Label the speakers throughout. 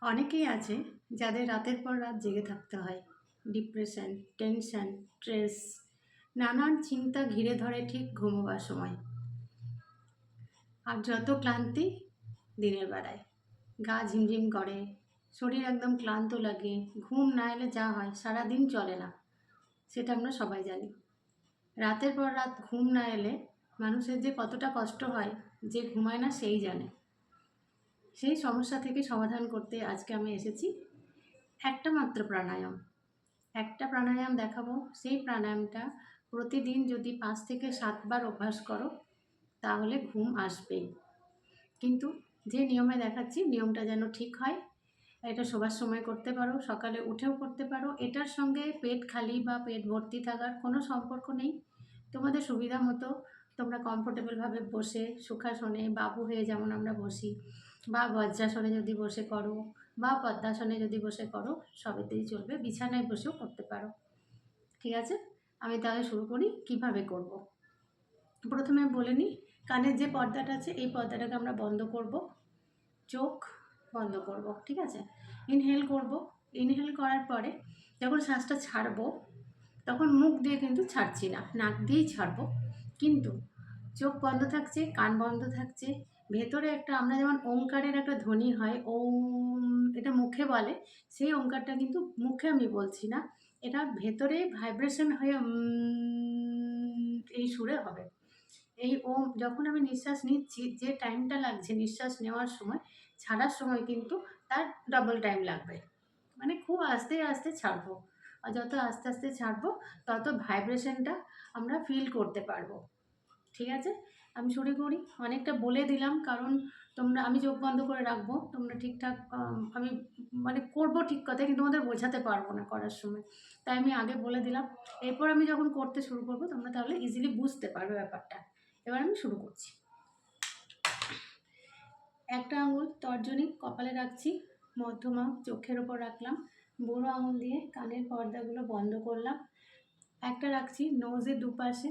Speaker 1: অনেকেই আছে যাদের রাতের পর রাত জেগে থাকতে হয়। ডিপ্রেশন, টেনশন, স্ট্রেস, নানান চিন্তা ঘিরে ধরে ঠিক ঘুমোবার সময়। আর যত ক্লান্তি দিনের বেলায়, গা ঝিমঝিম করে, শরীর একদম ক্লান্ত লাগে, ঘুম না এলে যা হয় সারাদিন চলে না, সেটা আমরা সবাই জানি। রাতের পর রাত ঘুম না এলে মানুষের যে কতটা কষ্ট হয়, যে ঘুমায় না সেই জানে। সেই সমস্যা থেকে সমাধান করতে আজকে আমি এসেছি একটা মাত্র প্রাণায়াম। একটা প্রাণায়াম দেখাবো। সেই প্রাণায়ামটা প্রতিদিন যদি 5 থেকে 7 বার অভ্যাস করো তাহলে ঘুম আসবেই। কিন্তু যে নিয়মে দেখাচ্ছি নিয়মটা যেন ঠিক হয়। এটা শোবার সময় করতে পারো, সকালে উঠেও করতে পারো। এটার সঙ্গে পেট খালি বা পেট ভর্তি থাকার কোনো সম্পর্ক নেই। তোমাদের সুবিধা মতো তোমরা কমফোর্টেবলভাবে বসে সুখাসনে বাবু হয়ে যেমন আমরা বসি, বা বজ্রাসনে যদি বসে করো, বা পদ্মাসনে যদি বসে করো, সবেতেই চলবে। বিছানায় বসেও করতে পারো। ঠিক আছে, আমি তাহলে শুরু করি কিভাবে করব। প্রথমে বলে নিই, কানের যে পর্দাটা আছে এই পর্দাটাকে আমরা বন্ধ করব, চোখ বন্ধ করব। ঠিক আছে, ইনহেল করব। ইনহেল করার পরে যখন শ্বাসটা ছাড়বো তখন মুখ দিয়ে কিন্তু ছাড়ছি না, নাক দিয়েই ছাড়বো। কিন্তু চোখ বন্ধ থাকছে, কান বন্ধ থাকছে। ভেতরে একটা, আমরা যেমন ওঙ্কারের একটা ধ্বনি হয় ওম, এটা মুখে বলে, সেই ওঙ্কারটা কিন্তু মুখে আমি বলছি না, এটা ভেতরে ভাইব্রেশন হয়ে এই সুরে হবে। এই ওম যখন আমি নিঃশ্বাস নিচ্ছি, যে টাইমটা লাগছে নিঃশ্বাস নেওয়ার সময়, ছাড়ার সময় কিন্তু তার ডবল টাইম লাগবে। মানে খুব আস্তে আস্তে ছাড়বো, আর যত আস্তে আস্তে ছাড়বো তত ভাইব্রেশনটা আমরা ফিল করতে পারবো। ঠিক আছে, আমি শুরু করি। অনেকটা বলে দিলাম, কারণ তোমরা, আমি চোখ বন্ধ করে রাখবো, তোমরা ঠিকঠাক আমি মানে করবো ঠিক কথা, কিন্তু তোমাদের বোঝাতে পারবো না করার সময়, তাই আমি আগে বলে দিলাম। এরপর আমি যখন করতে শুরু করবো তোমরা তাহলে ইজিলি বুঝতে পারবে ব্যাপারটা। এবার আমি শুরু করছি। একটা আঙুল তর্জনী কপালে রাখছি, মধ্যমা চোখের ওপর রাখলাম, বুড়ো আঙুল দিয়ে কানের পর্দাগুলো বন্ধ করলাম। একটা রাখছি নোজের দুপাশে,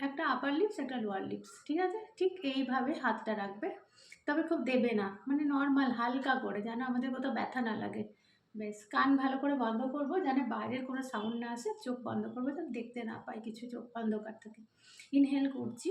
Speaker 1: একটা আপার লিপস, একটা লোয়ার লিপস। ঠিক আছে, ঠিক এইভাবে হাতটা রাখবে, তবে খুব দেবে না, মানে নর্মাল হালকা করে, যেন আমাদের কোথাও ব্যথা না লাগে। বেশ, কান ভালো করে বন্ধ করবো যেন বাইরের কোনো সাউন্ড না আসে। চোখ বন্ধ করবো যেন দেখতে না পাই কিছু, চোখ অন্ধকার থাকে। ইনহেল করছি,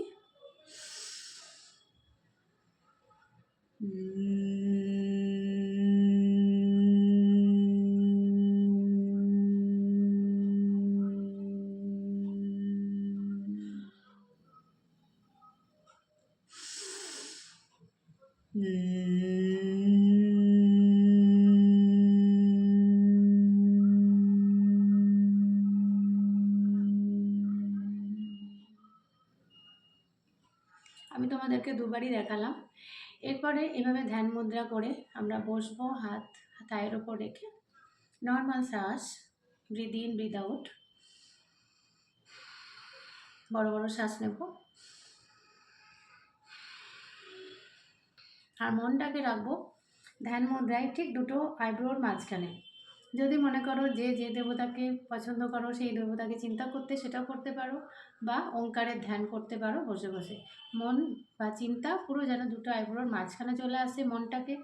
Speaker 1: আমি তোমাদেরকে দুবারই দেখালাম। এরপরে এভাবে ধ্যান মুদ্রা করে আমরা বসবো, হাত থায়ের ওপর রেখে নর্মাল শ্বাস, ব্রিদ ইন ব্রিদ আউট, বড় বড় শ্বাস নেব। আর মনটাকে রাখবো ধ্যান মুদ্রায় ঠিক দুটো আইব্রোর মাঝখানে। যদি মনে করো যে যে দেবতাকে পছন্দ করো সেই দেবতাকে চিন্তা করতে, সেটাও করতে পারো, বা ওঙ্কারের ধ্যান করতে পারো বসে বসে। মন বা চিন্তা পুরো যেন দুটো আইব্রোর মাঝখানে চলে আসে। মনটাকে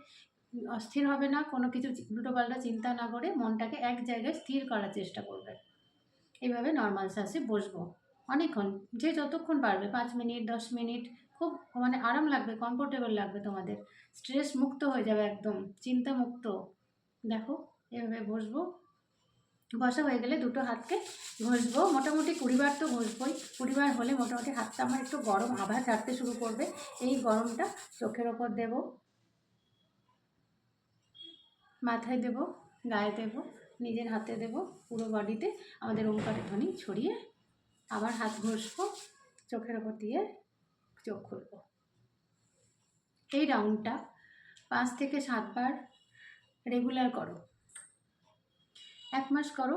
Speaker 1: অস্থির হবে না, কোনো কিছু উল্টো পাল্টা চিন্তা না করে মনটাকে এক জায়গায় স্থির করার চেষ্টা করবে। এইভাবে নর্মাল শ্বাসে বসবো অনেকক্ষণ, যে যতক্ষণ পারবে, 5 মিনিট 10 মিনিট, খুব মানে আরাম লাগবে, কমফোর্টেবল লাগবে, তোমাদের স্ট্রেস মুক্ত হয়ে যাবে, একদম চিন্তা মুক্ত। দেখো, এভাবে বসবো। বসা হয়ে গেলে দুটো হাতকে ঘষবো, মোটামুটি 20 বার তো ঘষবই। 20 বার হলে মোটামুটি হাতটা আমার একটু গরম আভা ছাড়তে শুরু করবে। এই গরমটা চোখের ওপর দেব, মাথায় দেব, গায়ে দেব, নিজের হাতে দেব, পুরো বডিতে আমাদের ওঙ্কারের ধ্বনি ছড়িয়ে আবার হাত ঘষবো, চোখের ওপর দিয়ে চোখ খুলবো। এই রাউন্ডটা 5 থেকে 7 বার রেগুলার করো, 1 মাস করো।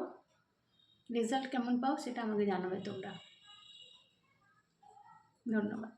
Speaker 1: রেজাল্ট কেমন পাও সেটা আমাকে জানাবে তোমরা। ধন্যবাদ।